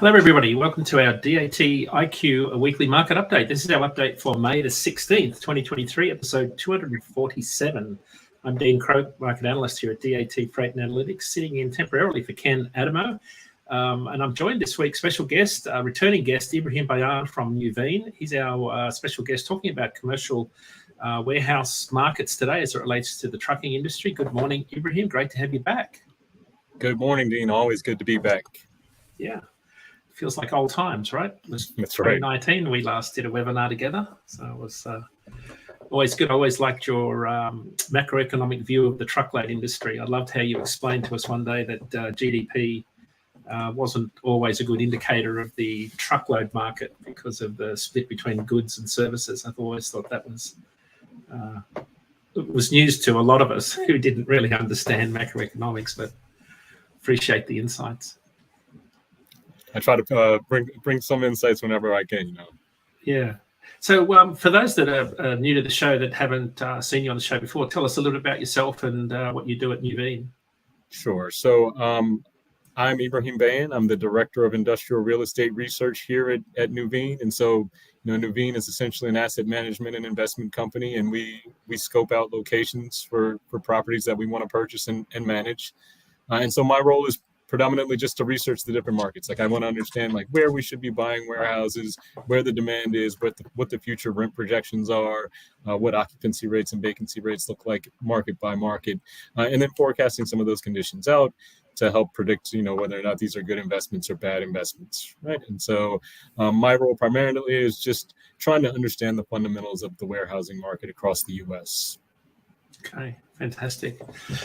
Hello, everybody. Welcome to our DAT IQ a weekly market update. This is our update for May the 16th, 2023, episode 247. I'm Dean Croak, market analyst here at DAT Freight and Analytics, sitting in temporarily for Ken Adamo. And I'm joined this week, special guest, returning guest, Ibrahim Bayan from Nuveen. He's our special guest talking about commercial warehouse markets today as it relates to the trucking industry. Good morning, Ibrahim. Great to have you back. Good morning, Dean. Always good to be back. Yeah. Feels like old times, right? It was That's right. 2019 we last did a webinar together. So it was always good. I always liked your macroeconomic view of the truckload industry. I loved how you explained to us one day that GDP wasn't always a good indicator of the truckload market because of the split between goods and services. I've always thought that was it was news to a lot of us who didn't really understand macroeconomics, but appreciate the insights. I try to bring some insights whenever I can, Yeah. So for those that are new to the show that haven't seen you on the show before, tell us a little bit about yourself and what you do at Nuveen. Sure. So I'm Ibrahim Bayan. I'm the Director of Industrial Real Estate Research here at Nuveen. And so, Nuveen is essentially an asset management and investment company, and we scope out locations for properties that we want to purchase and manage. And so my role is predominantly just to research the different markets. Like I want to understand where we should be buying warehouses, where the demand is, what the future rent projections are, what occupancy rates and vacancy rates look like market by market, and then forecasting some of those conditions out to help predict, whether or not these are good investments or bad investments, right? And so my role primarily is just trying to understand the fundamentals of the warehousing market across the U.S. Okay, fantastic.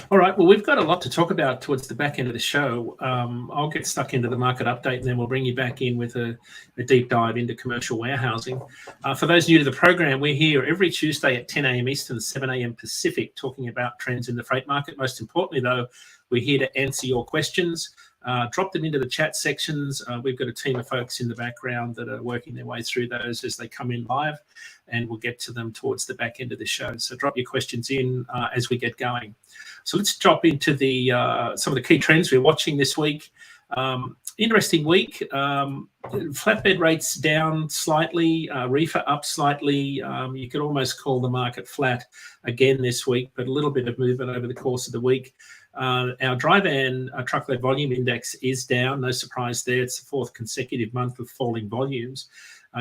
All right, well, we've got a lot to talk about towards the back end of the show. I'll get stuck into the market update and then we'll bring you back in with a deep dive into commercial warehousing. For those new to the program, we're here every Tuesday at 10 a.m. Eastern, 7 a.m. Pacific, talking about trends in the freight market. Most importantly, though, we're here to answer your questions. Drop them into the chat sections. We've got a team of folks in the background that are working their way through those as they come in live, and we'll get to them towards the back end of the show. So drop your questions in as we get going. So let's drop into the some of the key trends we're watching this week. Interesting week. Flatbed rates down slightly, reefer up slightly. You could almost call the market flat again this week, but a little bit of movement over the course of the week. Our dry van truckload volume index is down. No surprise there. It's the fourth consecutive month of falling volumes.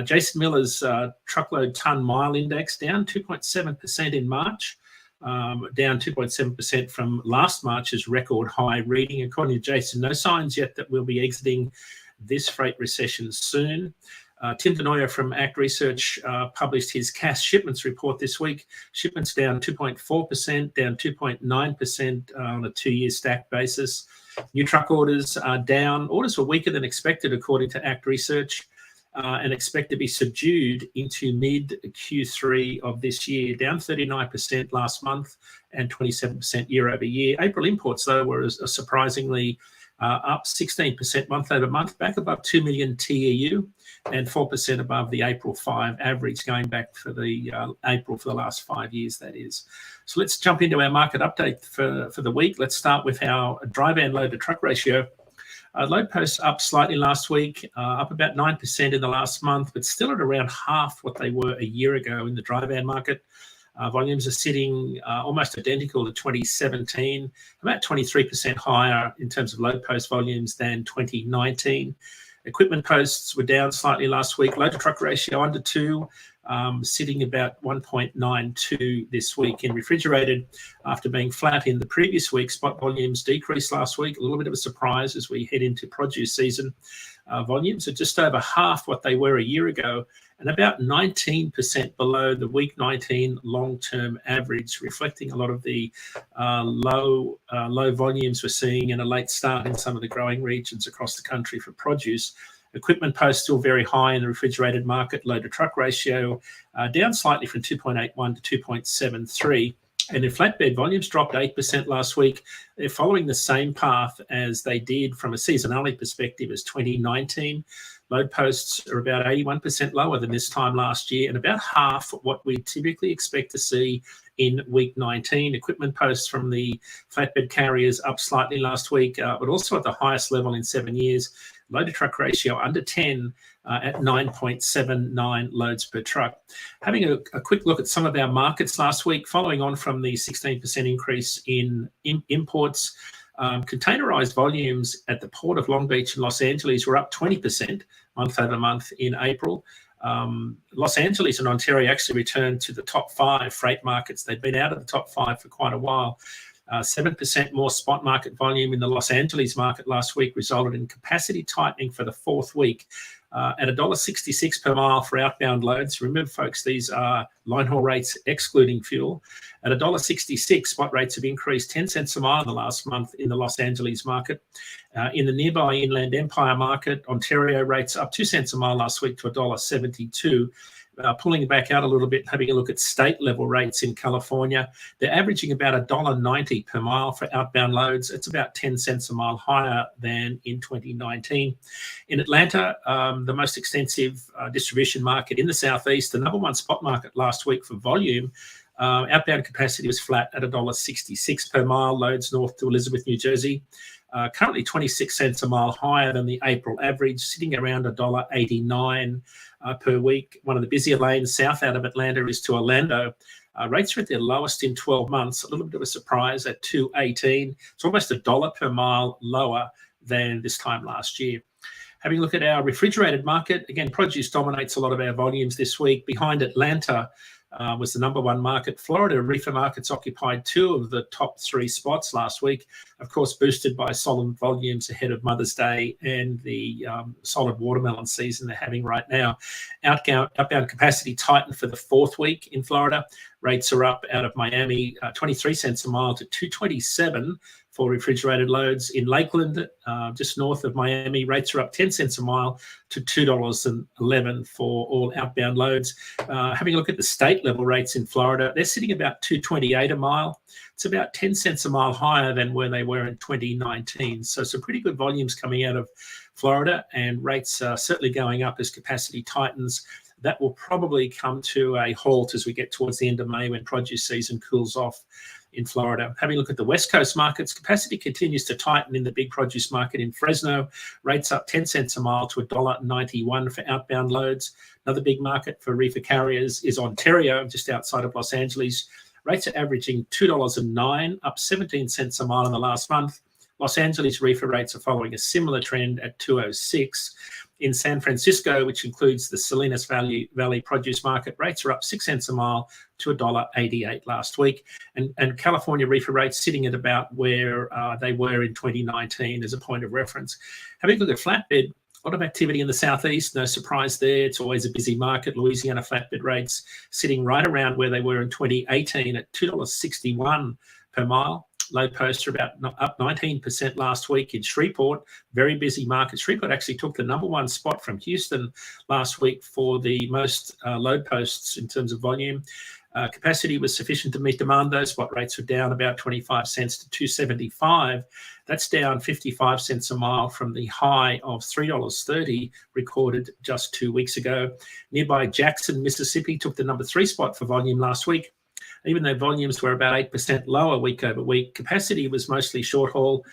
Jason Miller's truckload ton mile index down 2.7% in March, down 2.7% from last March's record high reading. According to Jason, no signs yet that we'll be exiting this freight recession soon. Tim Denoyer from ACT Research published his CAS shipments report this week. Shipments down 2.4%, down 2.9% on a two-year stacked basis. New truck orders are down. Orders were weaker than expected, according to ACT Research, and expect to be subdued into mid-Q3 of this year, down 39% last month and 27% year over year. April imports, though, were surprisingly up 16% month over month, back above 2 million TEU and 4% above the April 5 average, going back for the April for the last 5 years, that is. So let's jump into our market update for the week. Let's start with our dry van load to truck ratio. Load posts up slightly last week, up about 9% in the last month, but still at around half what they were a year ago in the dry van market. Volumes are sitting almost identical to 2017, about 23% higher in terms of load post volumes than 2019. Equipment posts were down slightly last week. Load to truck ratio under 2, sitting about 1.92 this week. In refrigerated, after being flat in the previous week, spot volumes decreased last week. A little bit of a surprise as we head into produce season. Volumes are just over half what they were a year ago, and about 19% below the week 19 long-term average, reflecting a lot of the low volumes we're seeing and a late start in some of the growing regions across the country for produce. Equipment posts still very high in the refrigerated market. Load to truck ratio down slightly from 2.81 to 2.73. And in flatbed, volumes dropped 8% last week. They're following the same path as they did from a seasonality perspective as 2019. Load posts are about 81% lower than this time last year and about half what we typically expect to see in week 19. Equipment posts from the flatbed carriers up slightly last week, but also at the highest level in 7 years. load-to-truck ratio under 10 at 9.79 loads per truck. Having a quick look at some of our markets last week, following on from the 16% increase in imports, containerized volumes at the Port of Long Beach and Los Angeles were up 20% month over month in April. Los Angeles and Ontario actually returned to the top 5 freight markets. They've been out of the top 5 for quite a while. 7% more spot market volume in the Los Angeles market last week resulted in capacity tightening for the 4th week at $1.66 per mile for outbound loads. Remember, folks, these are line haul rates excluding fuel. At $1.66, spot rates have increased 10 cents a mile in the last month in the Los Angeles market. In the nearby Inland Empire market, Ontario rates up 2 cents a mile last week to $1.72. Pulling it back out a little bit, having a look at state level rates in California, they're averaging about $1.90 per mile for outbound loads. It's about 10 cents a mile higher than in 2019. In Atlanta, the most extensive distribution market in the Southeast, the number 1 spot market last week for volume, outbound capacity was flat at $1.66 per mile, loads north to Elizabeth, New Jersey. Currently 26 cents a mile higher than the April average, sitting around $1.89 per week. One of the busier lanes south out of Atlanta is to Orlando. Rates are at their lowest in 12 months, a little bit of a surprise at $2.18. It's almost $1 per mile lower than this time last year. Having a look at our refrigerated market, again, produce dominates a lot of our volumes this week. Behind Atlanta was the number 1 market. Florida reefer markets occupied 2 of the top 3 spots last week, of course, boosted by solid volumes ahead of Mother's Day and the solid watermelon season they're having right now. Outbound capacity tightened for the 4th week in Florida. Rates are up out of Miami, 23 cents a mile to $2.27 for refrigerated loads. In Lakeland, just north of Miami, rates are up 10 cents a mile to $2.11 for all outbound loads. Having a look at the state level rates in Florida, they're sitting about $2.28 a mile. It's about 10 cents a mile higher than where they were in 2019. So some pretty good volumes coming out of Florida, and rates are certainly going up as capacity tightens. That will probably come to a halt as we get towards the end of May when produce season cools off in Florida. Having a look at the West Coast markets, capacity continues to tighten in the big produce market in Fresno. Rates up 10 cents a mile to $1.91 for outbound loads. Another big market for reefer carriers is Ontario, just outside of Los Angeles. Rates are averaging $2.09, up 17 cents a mile in the last month. Los Angeles reefer rates are following a similar trend at $2.06. In San Francisco, which includes the Salinas Valley produce market, rates are up 6 cents a mile to $1.88 last week. And California reefer rates sitting at about where they were in 2019 as a point of reference. Having a look at flatbed, a lot of activity in the Southeast, no surprise there. It's always a busy market. Louisiana flatbed rates sitting right around where they were in 2018 at $2.61 per mile. Load posts are about up 19% last week in Shreveport. Very busy market. Shreveport actually took the number 1 spot from Houston last week for the most load posts in terms of volume. Capacity was sufficient to meet demand, though. Spot rates were down about 25 cents to $2.75. That's down 55 cents a mile from the high of $3.30 recorded just 2 weeks ago. Nearby Jackson, Mississippi took the number 3 spot for volume last week. Even though volumes were about 8% lower week over week, capacity was mostly short haul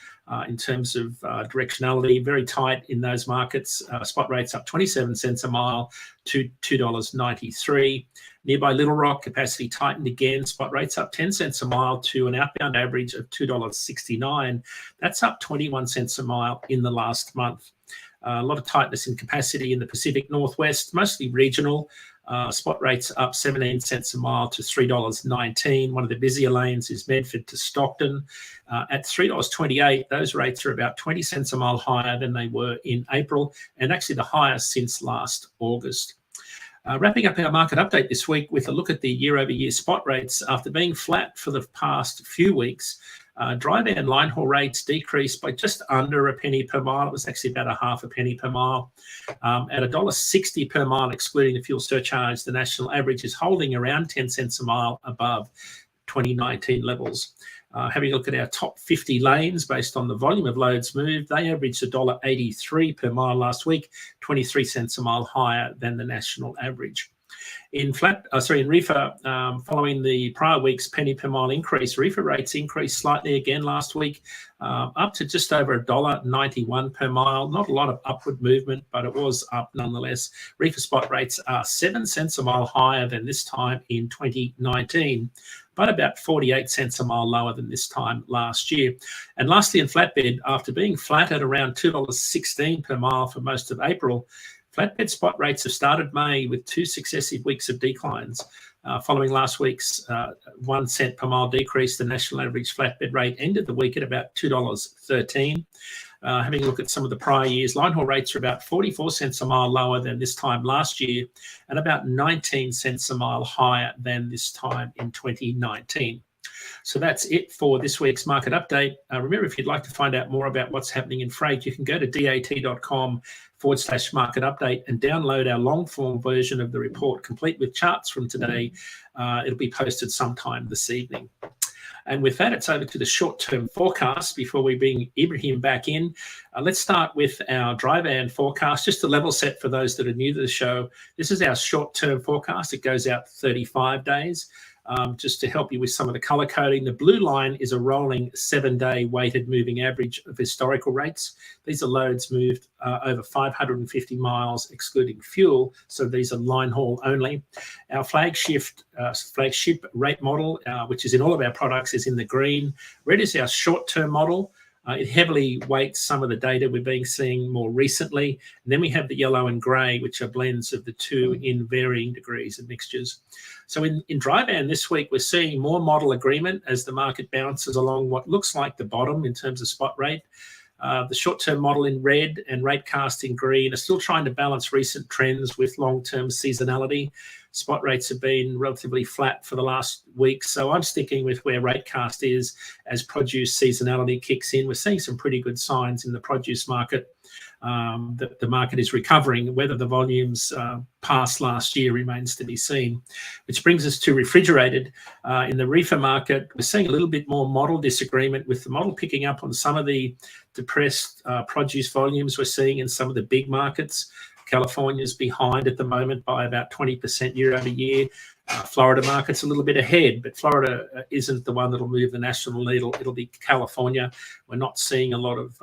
in terms of directionality, very tight in those markets. Spot rates up 27 cents a mile to $2.93. Nearby Little Rock, capacity tightened again. Spot rates up 10 cents a mile to an outbound average of $2.69. That's up 21 cents a mile in the last month. A lot of tightness in capacity in the Pacific Northwest, mostly regional. Spot rates up 17 cents a mile to $3.19. One of the busier lanes is Medford to Stockton. At $3.28, those rates are about 20 cents a mile higher than they were in April, and actually the highest since last August. Wrapping up our market update this week with a look at the year-over-year spot rates. After being flat for the past few weeks, dry van line haul rates decreased by just under a penny per mile. It was actually about a half a penny per mile. At $1.60 per mile, excluding the fuel surcharge, the national average is holding around 10 cents a mile above 2019 levels. Having a look at our top 50 lanes based on the volume of loads moved, they averaged $1.83 per mile last week, 23 cents a mile higher than the national average. In reefer, following the prior week's penny per mile increase, reefer rates increased slightly again last week, up to just over $1.91 per mile. Not a lot of upward movement, but it was up nonetheless. Reefer spot rates are 7 cents a mile higher than this time in 2019, but about 48 cents a mile lower than this time last year. And lastly, in flatbed, after being flat at around $2.16 per mile for most of April, flatbed spot rates have started May with 2 successive weeks of declines. Following last week's 1 cent per mile decrease, the national average flatbed rate ended the week at about $2.13. Having a look at some of the prior years, line haul rates are about 44 cents a mile lower than this time last year and about 19 cents a mile higher than this time in 2019. So that's it for this week's market update. Remember, if you'd like to find out more about what's happening in freight, you can go to dat.com/market update and download our long form version of the report, complete with charts from today. It'll be posted sometime this evening. And with that, it's over to the short-term forecast before we bring Ibrahim back in. Let's start with our dry van forecast, just to level set for those that are new to the show. This is our short-term forecast. It goes out 35 days. Just to help you with some of the color coding, the blue line is a rolling 7-day weighted moving average of historical rates. These are loads moved over 550 miles, excluding fuel. So these are line haul only. Our flagship rate model, which is in all of our products, is in the green. Red is our short-term model. It heavily weights some of the data we've been seeing more recently. And then we have the yellow and grey, which are blends of the two in varying degrees of mixtures. So in dry van this week, we're seeing more model agreement as the market bounces along what looks like the bottom in terms of spot rate. The short-term model in red and ratecast in green are still trying to balance recent trends with long-term seasonality. Spot rates have been relatively flat for the last week, so I'm sticking with where ratecast is as produce seasonality kicks in. We're seeing some pretty good signs in the produce market that the market is recovering. Whether the volumes past last year remains to be seen. Which brings us to refrigerated. In the reefer market, we're seeing a little bit more model disagreement, with the model picking up on some of the depressed produce volumes we're seeing in some of the big markets. California's behind at the moment by about 20% year over year. Florida market's a little bit ahead, but Florida isn't the one that'll move the national needle. It'll be California. We're not seeing a lot of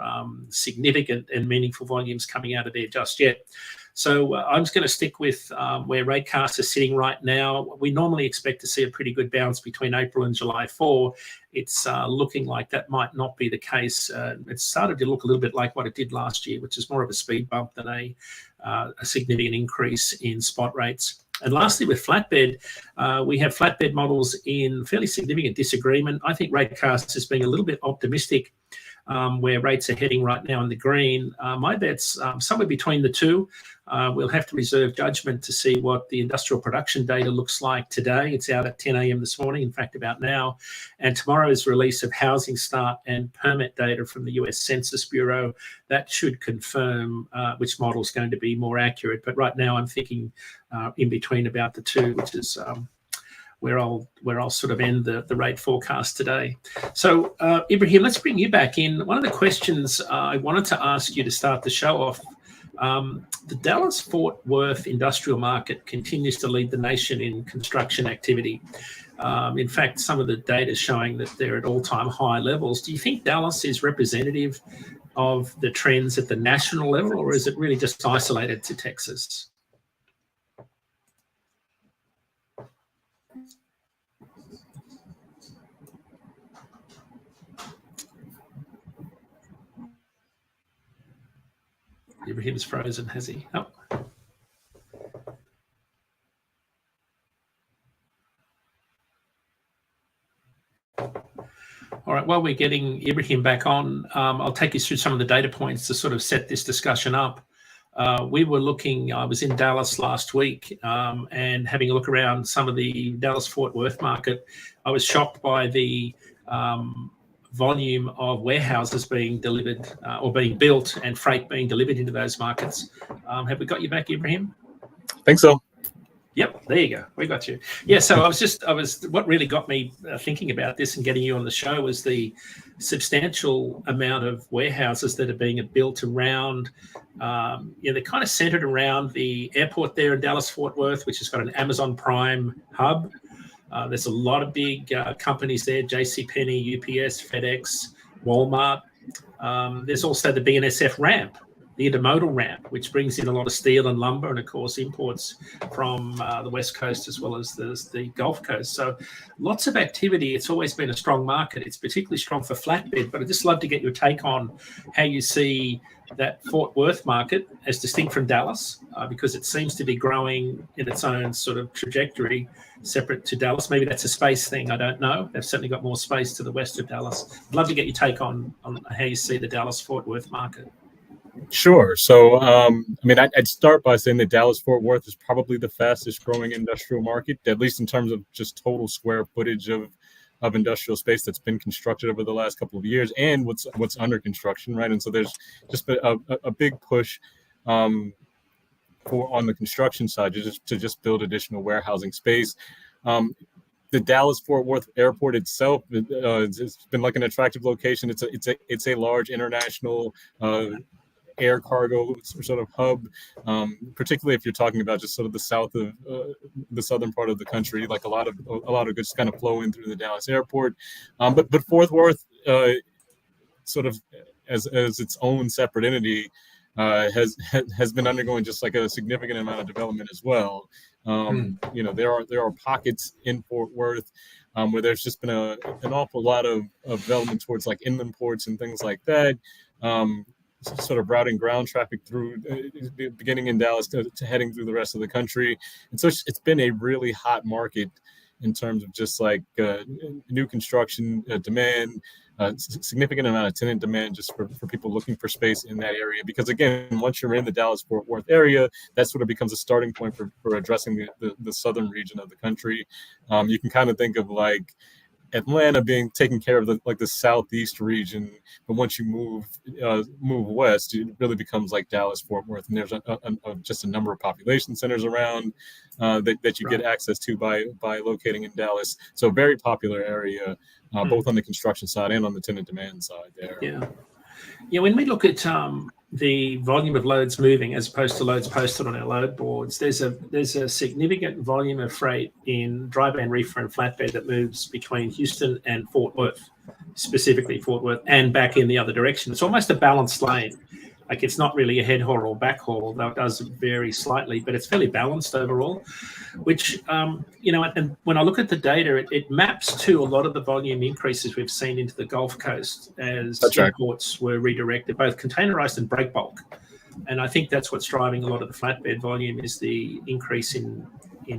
significant and meaningful volumes coming out of there just yet. So I'm just going to stick with where ratecast is sitting right now. We normally expect to see a pretty good bounce between April and July 4. It's looking like that might not be the case. It's started to look a little bit like what it did last year, which is more of a speed bump than a significant increase in spot rates. And lastly, with flatbed, we have flatbed models in fairly significant disagreement. I think ratecast is being a little bit optimistic where rates are heading right now in the green. My bet's somewhere between the two. We'll have to reserve judgment to see what the industrial production data looks like today. It's out at 10 a.m. this morning, in fact, about now. And tomorrow's release of housing start and permit data from the US Census Bureau, that should confirm which model is going to be more accurate. But right now I'm thinking in between about the two, which is where I'll sort of end the rate forecast today. So Ibrahim, let's bring you back in. One of the questions I wanted to ask you to start the show off, the Dallas-Fort Worth industrial market continues to lead the nation in construction activity. In fact, some of the data is showing that they're at all-time high levels. Do you think Dallas is representative of the trends at the national level, or is it really just isolated to Texas? Ibrahim's frozen, has he? Oh. All right, while we're getting Ibrahim back on, I'll take you through some of the data points to sort of set this discussion up. I was in Dallas last week and having a look around some of the Dallas-Fort Worth market. I was shocked by the volume of warehouses being delivered or being built and freight being delivered into those markets. Have we got you back, Ibrahim? I think so. Yep, there you go. We got you. Yeah, so what really got me thinking about this and getting you on the show was the substantial amount of warehouses that are being built around. They're kind of centered around the airport there in Dallas Fort Worth, which has got an Amazon Prime hub. There's a lot of big companies there: JCPenney, UPS, FedEx, Walmart. There's also the BNSF ramp, the intermodal ramp, which brings in a lot of steel and lumber, and of course imports from the West Coast as well as the Gulf Coast. So lots of activity. It's always been a strong market. It's particularly strong for flatbed, but I'd just love to get your take on how you see that Fort Worth market as distinct from Dallas, because it seems to be growing in its own sort of trajectory, separate to Dallas. Maybe that's a space thing. I don't know. They've certainly got more space to the west of Dallas. I'd love to get your take on how you see the Dallas-Fort Worth market. Sure. So, I'd start by saying that Dallas-Fort Worth is probably the fastest growing industrial market, at least in terms of just total square footage of industrial space that's been constructed over the last couple of years, and what's under construction, right? And so there's just a big push on the construction side to just build additional warehousing space. The Dallas-Fort Worth Airport itself, it's been like an attractive location. It's a large international air cargo sort of hub, particularly if you're talking about just sort of the south of the southern part of the country. Like a lot of goods kind of flow in through the Dallas airport, but Fort Worth, sort of as its own separate entity, has been undergoing just like a significant amount of development as well. There are pockets in Fort Worth where there's just been an awful lot of development towards like inland ports and things like that. Sort of routing ground traffic through, beginning in Dallas to heading through the rest of the country. And so it's been a really hot market in terms of just like new construction demand, significant amount of tenant demand just for people looking for space in that area. Because again, once you're in the Dallas-Fort Worth area, that sort of becomes a starting point for addressing the southern region of the country. You can kind of think of like Atlanta being taken care of the southeast region, but once you move west, it really becomes like Dallas-Fort Worth, and there's just a number of population centers around that you get access to by locating in Dallas. So a very popular area, both on the construction side and on the tenant demand side there. Yeah. When we look at the volume of loads moving as opposed to loads posted on our load boards, there's a significant volume of freight in dry van reefer and flatbed that moves between Houston and Fort Worth, specifically Fort Worth, and back in the other direction. It's almost a balanced lane. Like it's not really a head haul or back haul, although it does vary slightly, but it's fairly balanced overall, which, and when I look at the data, it maps to a lot of the volume increases we've seen into the Gulf Coast as imports were redirected, both containerized and break bulk. And I think that's what's driving a lot of the flatbed volume is the increase in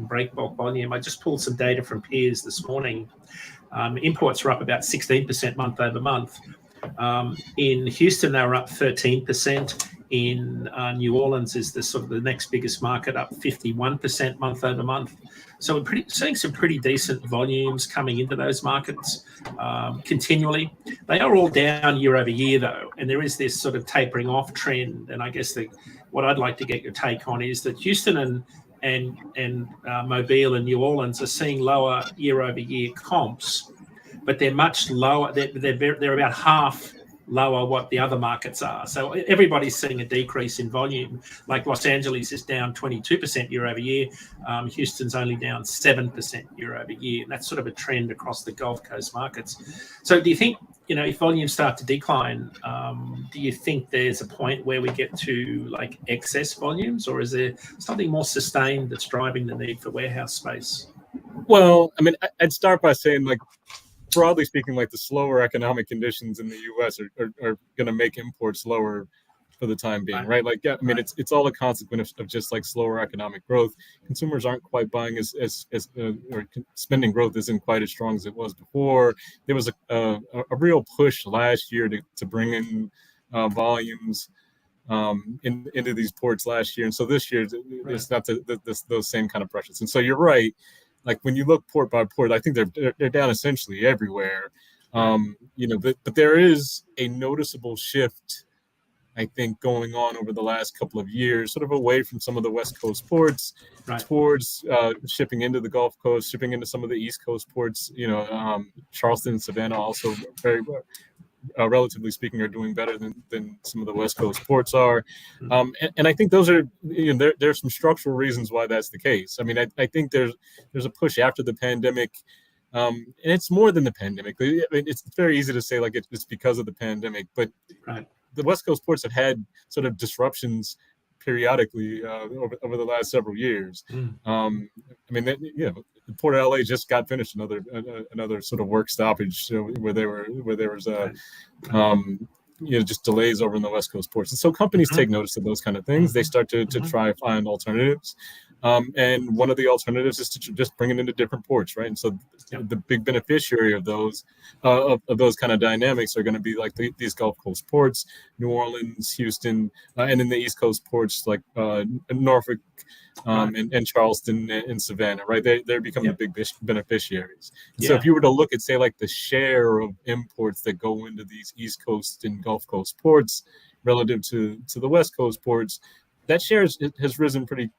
break bulk volume. I just pulled some data from Piers this morning. Imports are up about 16% month over month. In Houston, they were up 13%. In New Orleans is the next biggest market, up 51% month over month. So we're seeing some pretty decent volumes coming into those markets continually. They are all down year over year, though, and there is this sort of tapering off trend. And I guess what I'd like to get your take on is that Houston and Mobile and New Orleans are seeing lower year over year comps, but they're much lower. They're about half lower what the other markets are. So everybody's seeing a decrease in volume. Like Los Angeles is down 22% year over year. Houston's only down 7% year over year. And that's sort of a trend across the Gulf Coast markets. So do you think, if volumes start to decline, do you think there's a point where we get to like excess volumes, or is there something more sustained that's driving the need for warehouse space? Well, I'd start by saying, like, broadly speaking, like the slower economic conditions in the U.S. are going to make imports lower for the time being, right? Like, it's all a consequence of just like slower economic growth. Consumers aren't quite buying or spending growth isn't quite as strong as it was before. There was a real push last year to bring in volumes into these ports last year, and so this year it's not those same kind of pressures. And so you're right. Like when you look port by port, I think they're down essentially everywhere. But there is a noticeable shift I think, going on over the last couple of years, sort of away from some of the West Coast ports towards shipping into the Gulf Coast, shipping into some of the East Coast ports. Charleston and Savannah also very relatively speaking, are doing better than some of the West Coast ports are. And I think those are, there's some structural reasons why that's the case. I mean, I think there's a push after the pandemic, and it's more than the pandemic. I mean, it's very easy to say like it's because of the pandemic, but the West Coast ports have had sort of disruptions periodically over the last several years. I mean, Port of LA just got finished another sort of work stoppage where there was just delays over in the West Coast ports. And so companies take notice of those kind of things. They start to try to find alternatives. And one of the alternatives is to just bring it into different ports, right? And so the big beneficiary of those kind of dynamics are going to be like these Gulf Coast ports, New Orleans, Houston, and then the East Coast ports like Norfolk and Charleston and Savannah, right? They're becoming the big beneficiaries. So if you were to look at, say, like the share of imports that go into these East Coast and Gulf Coast ports relative to the West Coast ports, that share has risen pretty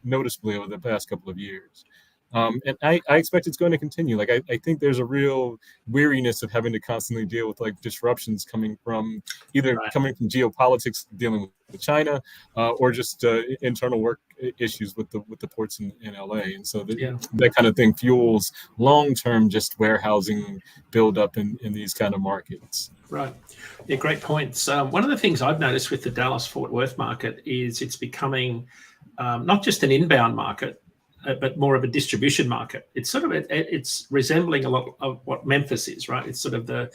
noticeably over the past couple of years. And I expect it's going to continue. Like, I think there's a real weariness of having to constantly deal with like disruptions coming from geopolitics, dealing with China, or just internal work issues with the ports in LA. And so that kind of thing fuels long-term just warehousing buildup in these kind of markets. Right. Yeah, great points. One of the things I've noticed with the Dallas-Fort Worth market is it's becoming not just an inbound market, but more of a distribution market. It's sort of it's resembling a lot of what Memphis is, right? It's sort of the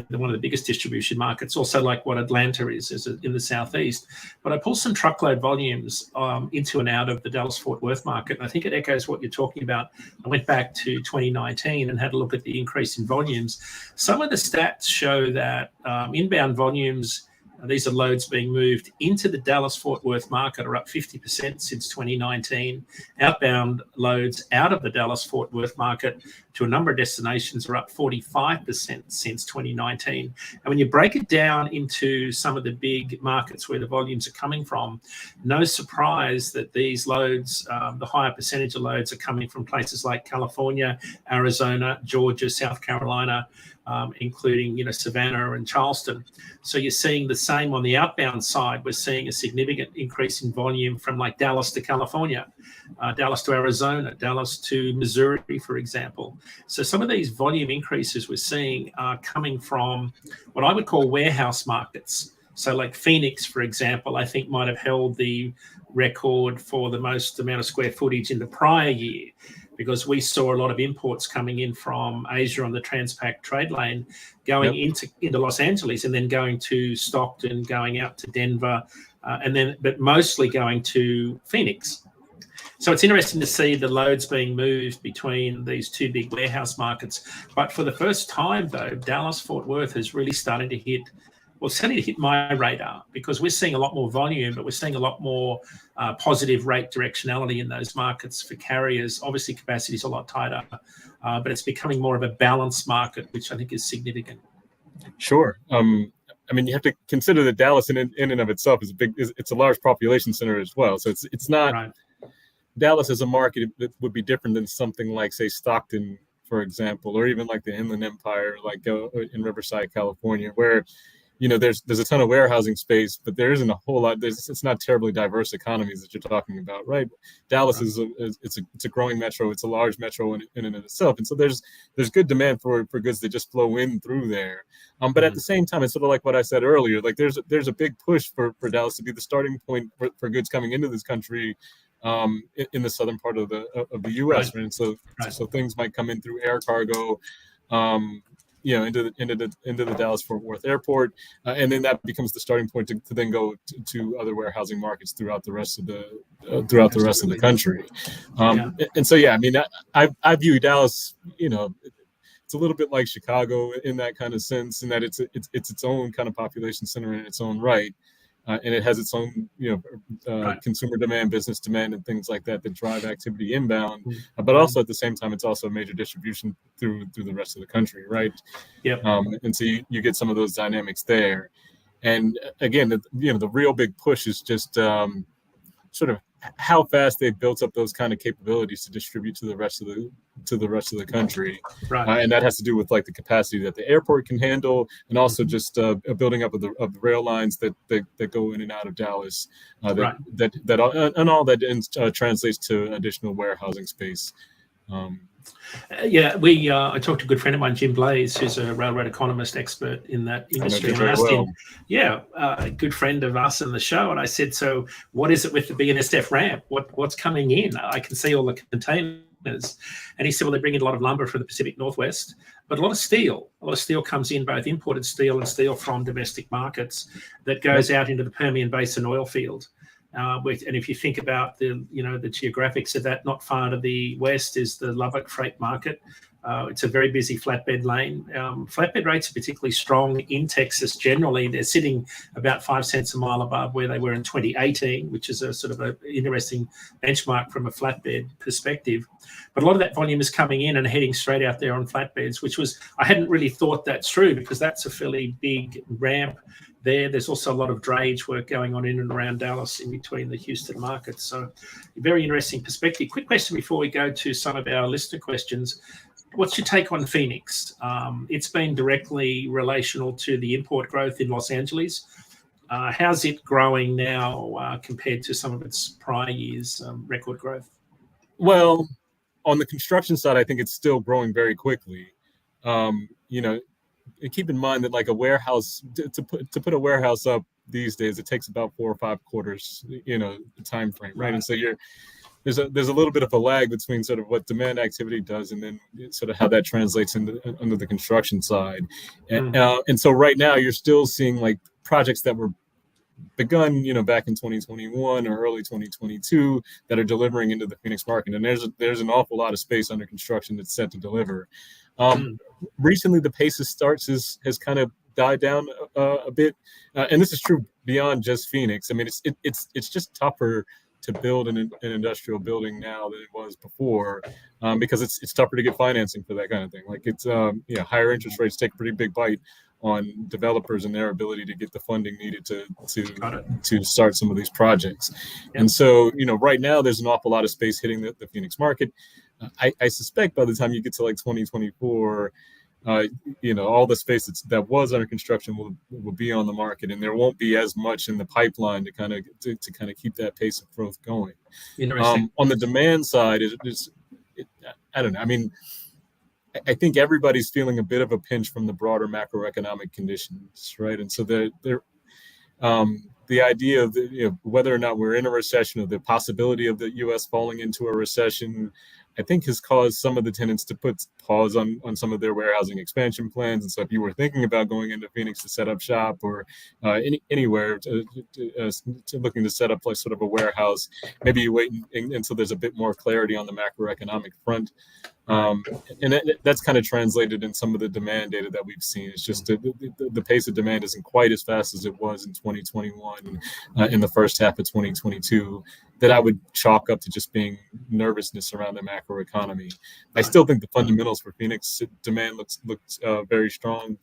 one of the biggest distribution markets, also like what Atlanta is in the southeast. But I pulled some truckload volumes into and out of the Dallas-Fort Worth market, and I think it echoes what you're talking about. I went back to 2019 and had a look at the increase in volumes. Some of the stats show that inbound volumes, these are loads being moved into the Dallas-Fort Worth market, are up 50% since 2019. Outbound loads out of the Dallas-Fort Worth market to a number of destinations are up 45% since 2019. And when you break it down into some of the big markets where the volumes are coming from, no surprise that these loads, the higher percentage of loads, are coming from places like California, Arizona, Georgia, South Carolina, including Savannah and Charleston. So you're seeing the same on the outbound side. We're seeing a significant increase in volume from like Dallas to California, Dallas to Arizona, Dallas to Missouri, for example. So some of these volume increases we're seeing are coming from what I would call warehouse markets. So like Phoenix, for example, I think might have held the record for the most amount of square footage in the prior year, because we saw a lot of imports coming in from Asia on the Transpac trade lane, going into Los Angeles, and then going to Stockton, going out to Denver, but mostly going to Phoenix. So it's interesting to see the loads being moved between these two big warehouse markets. But for the first time, though, Dallas-Fort Worth is really starting to hit my radar, because we're seeing a lot more volume, but we're seeing a lot more positive rate directionality in those markets for carriers. Obviously, capacity is a lot tighter, but it's becoming more of a balanced market, which I think is significant. Sure. I mean, you have to consider that Dallas in and of itself it's a large population center as well. So it's not right. Dallas as a market that would be different than something like, say, Stockton, for example, or even like the Inland Empire, like in Riverside, California, where there's a ton of warehousing space, but there isn't a whole lot. It's not terribly diverse economies that you're talking about, right? Dallas is a growing metro. It's a large metro in and of itself, and so there's good demand for goods that just flow in through there. But at the same time, it's sort of like what I said earlier. Like there's a big push for Dallas to be the starting point for goods coming into this country. In the southern part of the U.S., right? And so things might come in through air cargo, into the Dallas-Fort Worth airport, and then that becomes the starting point to then go to other warehousing markets throughout the rest of the country. And so I mean, I view Dallas, it's a little bit like Chicago in that kind of sense, in that it's its own kind of population center in its own right. And it has its own, consumer demand, business demand, and things like that drive activity inbound. But also at the same time, it's also a major distribution through the rest of the country, right? Yep. And so you get some of those dynamics there. And again, the real big push is just sort of how fast they've built up those kind of capabilities to distribute to the rest of the country, Right. And that has to do with like the capacity that the airport can handle, and also just a building up of the rail lines that go in and out of Dallas, Right. and all that translates to additional warehousing space. Yeah, I talked to a good friend of mine, Jim Blaze, who's a railroad economist expert in that industry, and I asked him, a good friend of us in the show, and I said, so what is it with the BNSF ramp? What's coming in? I can see all the containers. And he said, well, they bring in a lot of lumber from the Pacific Northwest, but a lot of steel. A lot of steel comes in, both imported steel and steel from domestic markets, that goes out into the Permian Basin oil field. And if you think about the geographics of that, not far to the west is the Lubbock freight market. It's a very busy flatbed lane. Flatbed rates are particularly strong in Texas. Generally, they're sitting about 5 cents a mile above where they were in 2018, which is a sort of an interesting benchmark from a flatbed perspective. But a lot of that volume is coming in and heading straight out there on flatbeds, I hadn't really thought that's true, because that's a fairly big ramp there. There's also a lot of drayage work going on in and around Dallas in between the Houston markets. So very interesting perspective. Quick question before we go to some of our listener questions. What's your take on Phoenix? It's been directly relational to the import growth in Los Angeles. How's it growing now compared to some of its prior years' record growth? Well, on the construction side, I think it's still growing very quickly. Keep in mind that like a warehouse, to put a warehouse up these days, it takes about 4 or 5 quarters, the time frame, right? And so there's a little bit of a lag between sort of what demand activity does and then sort of how that translates under the construction side. And so right now you're still seeing like projects that were begun, back in 2021 or early 2022 that are delivering into the Phoenix market. And there's an awful lot of space under construction that's set to deliver. Recently, the pace of starts has kind of died down a bit, and this is true beyond just Phoenix. I mean, it's just tougher to build an industrial building now than it was before, because it's tougher to get financing for that kind of thing. Like it's higher interest rates take a pretty big bite on developers and their ability to get the funding needed to start some of these projects. And so right now there's an awful lot of space hitting the Phoenix market. I suspect by the time you get to like 2024, all the space that was under construction will be on the market, and there won't be as much in the pipeline to kind of keep that pace of growth going. Interesting. On the demand side, I don't know. I mean, I think everybody's feeling a bit of a pinch from the broader macroeconomic conditions, right? And so the idea of whether or not we're in a recession, or the possibility of the U.S. falling into a recession, I think has caused some of the tenants to put pause on some of their warehousing expansion plans. And so if you were thinking about going into Phoenix to set up shop, or anywhere looking to set up like sort of a warehouse, maybe you wait until there's a bit more clarity on the macroeconomic front. And that's kind of translated in some of the demand data that we've seen. It's just the pace of demand isn't quite as fast as it was in 2021 in the first half of 2022, that I would chalk up to just being nervousness around the macro economy. I still think the fundamentals for Phoenix demand looks very strong.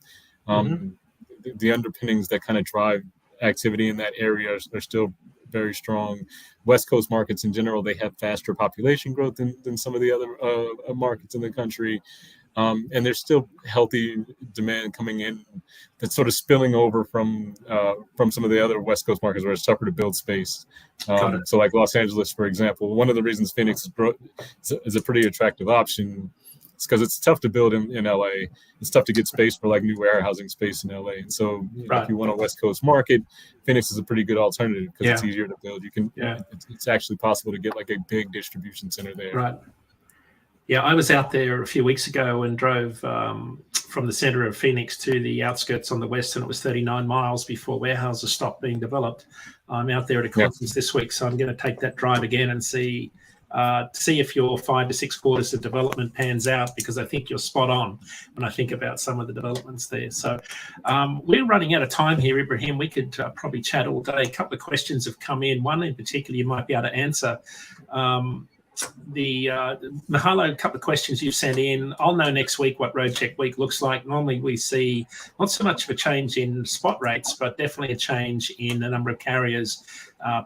The underpinnings that kind of drive activity in that area are still very strong. West Coast markets in general, they have faster population growth than some of the other markets in the country. And there's still healthy demand coming in that's sort of spilling over from some of the other West Coast markets where it's tougher to build space. So like Los Angeles, for example, one of the reasons Phoenix is a pretty attractive option is because it's tough to build in LA. It's tough to get space for like new warehousing space in LA. And so if you want a West Coast market, Phoenix is a pretty good alternative because it's easier to build. You can, it's actually possible to get like a big distribution center there. Right. Yeah, I was out there a few weeks ago and drove from the center of Phoenix to the outskirts on the west, and it was 39 miles before warehouses stopped being developed. I'm out there at a conference this week, so I'm going to take that drive again and see if your 5 to 6 quarters of development pans out, because I think you're spot on when I think about some of the developments there. So we're running out of time here, Ibrahim. We could probably chat all day. A couple of questions have come in. One in particular you might be able to answer. Mahalo, a couple of questions you've sent in. I'll know next week what Road Check Week looks like. Normally we see not so much of a change in spot rates, but definitely a change in the number of carriers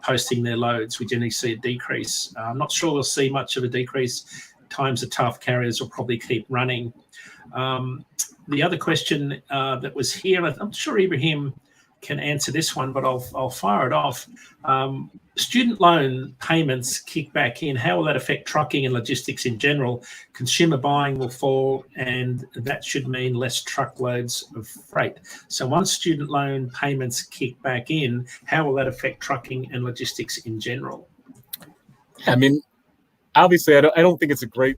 posting their loads. We generally see a decrease. I'm not sure we'll see much of a decrease. Times are tough. Carriers will probably keep running. The other question that was here, I'm sure Ibrahim can answer this one, but I'll fire it off. Student loan payments kick back in. How will that affect trucking and logistics in general? Consumer buying will fall, and that should mean less truckloads of freight. So once student loan payments kick back in, how will that affect trucking and logistics in general? I mean, obviously, I don't think it's a great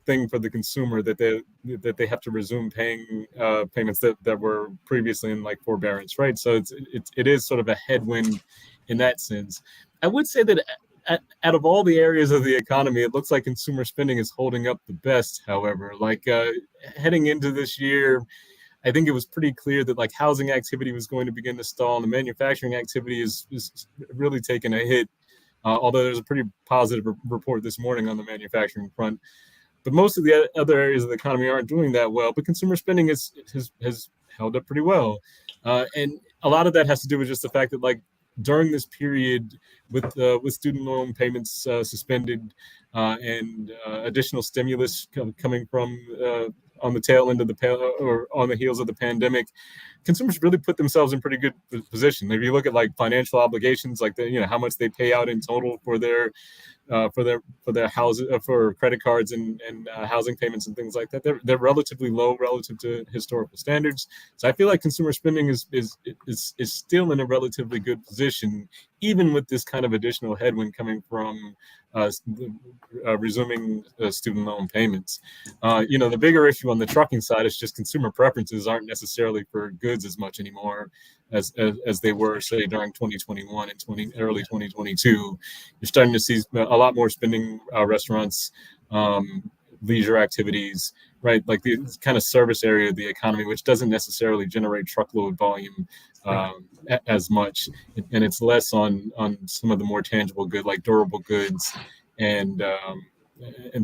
thing for the consumer that they have to resume paying payments that were previously in like forbearance, right? So it is sort of a headwind in that sense. I would say that out of all the areas of the economy, it looks like consumer spending is holding up the best. However, like heading into this year, I think it was pretty clear that like housing activity was going to begin to stall, and the manufacturing activity is really taking a hit. Although there's a pretty positive report this morning on the manufacturing front. But most of the other areas of the economy aren't doing that well. But consumer spending has held up pretty well. And a lot of that has to do with just the fact that like during this period with student loan payments suspended and additional stimulus coming from on the tail end of or on the heels of the pandemic, consumers really put themselves in pretty good position. If you look at like financial obligations, like how much they pay out in total for their houses, for credit cards and housing payments and things like that, they're relatively low relative to historical standards. So I feel like consumer spending is still in a relatively good position, even with this kind of additional headwind coming from resuming student loan payments. The bigger issue on the trucking side is just consumer preferences aren't necessarily for goods as much anymore as they were, say, during 2021 and early 2022. You're starting to see a lot more spending, restaurants, leisure activities, right? Like the kind of service area of the economy, which doesn't necessarily generate truckload volume as much, and it's less on some of the more tangible good, like durable goods and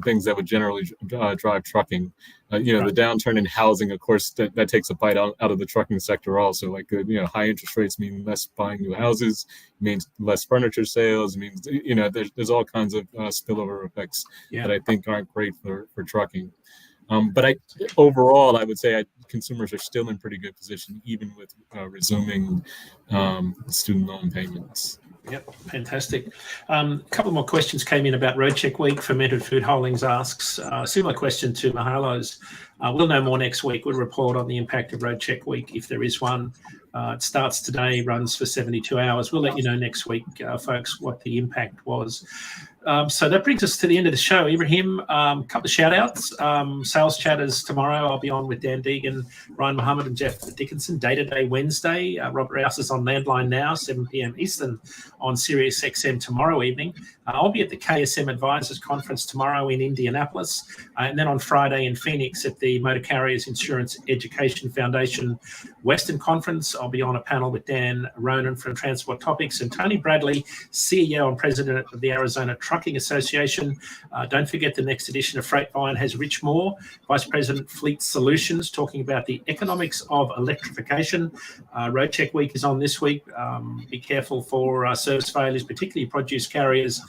things that would generally drive trucking. The downturn in housing, of course, that takes a bite out of the trucking sector also. Like, high interest rates mean less buying new houses, means less furniture sales, means, there's all kinds of spillover effects that I think aren't great for trucking. But overall, I would say consumers are still in pretty good position, even with resuming student loan payments. Yep, fantastic. A couple more questions came in about Road Check Week. Fermented Food Holdings asks a similar question to Mahalo's. We'll know more next week. We'll report on the impact of Road Check Week if there is one. It starts today, runs for 72 hours. We'll let you know next week, folks, what the impact was. So that brings us to the end of the show. Ibrahim, a couple of shout outs. Sales Chatters tomorrow. I'll be on with Dan Deegan, Ryan Muhammad, and Jeff Dickinson. Day to Day Wednesday. Robert Rouse is on Landline Now, 7 p.m. Eastern on Sirius XM tomorrow evening. I'll be at the KSM Advisors Conference tomorrow in Indianapolis, and then on Friday in Phoenix at the Motor Carriers Insurance Education Foundation Western Conference. I'll be on a panel with Dan Ronan from Transport Topics and Tony Bradley, CEO and President of the Arizona Trucking Association. Don't forget the next edition of Freight Vine has Rich Moore, Vice President Fleet Solutions, talking about the economics of electrification. Road Check Week is on this week. Be careful for service failures, particularly produce carriers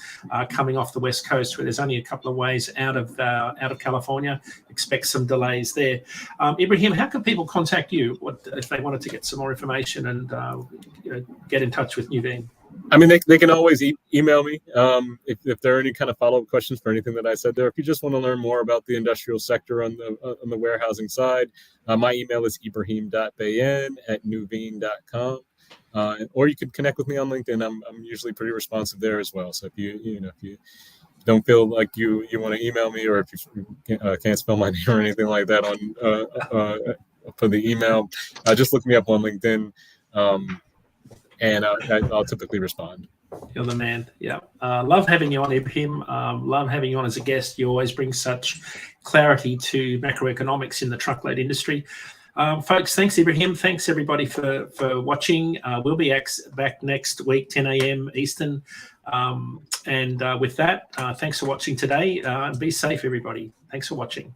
coming off the West Coast, where there's only a couple of ways out of California. Expect some delays there. Ibrahim, how can people contact you if they wanted to get some more information and get in touch with Nuveen? I mean, they can always email me if there are any kind of follow-up questions for anything that I said there. If you just want to learn more about the industrial sector on the warehousing side, my email is ibrahim.bayan@nuveen.com. Or you can connect with me on LinkedIn. I'm usually pretty responsive there as well. So if you don't feel like you want to email me, or if you can't spell my name or anything like that for the email, just look me up on LinkedIn. And I'll typically respond. You're the man. Yeah. Love having you on, Ibrahim. Love having you on as a guest. You always bring such clarity to macroeconomics in the truckload industry. Folks, thanks, Ibrahim. Thanks, everybody, for watching. We'll be back next week, 10 a.m. Eastern. And with that, thanks for watching today. Be safe, everybody. Thanks for watching.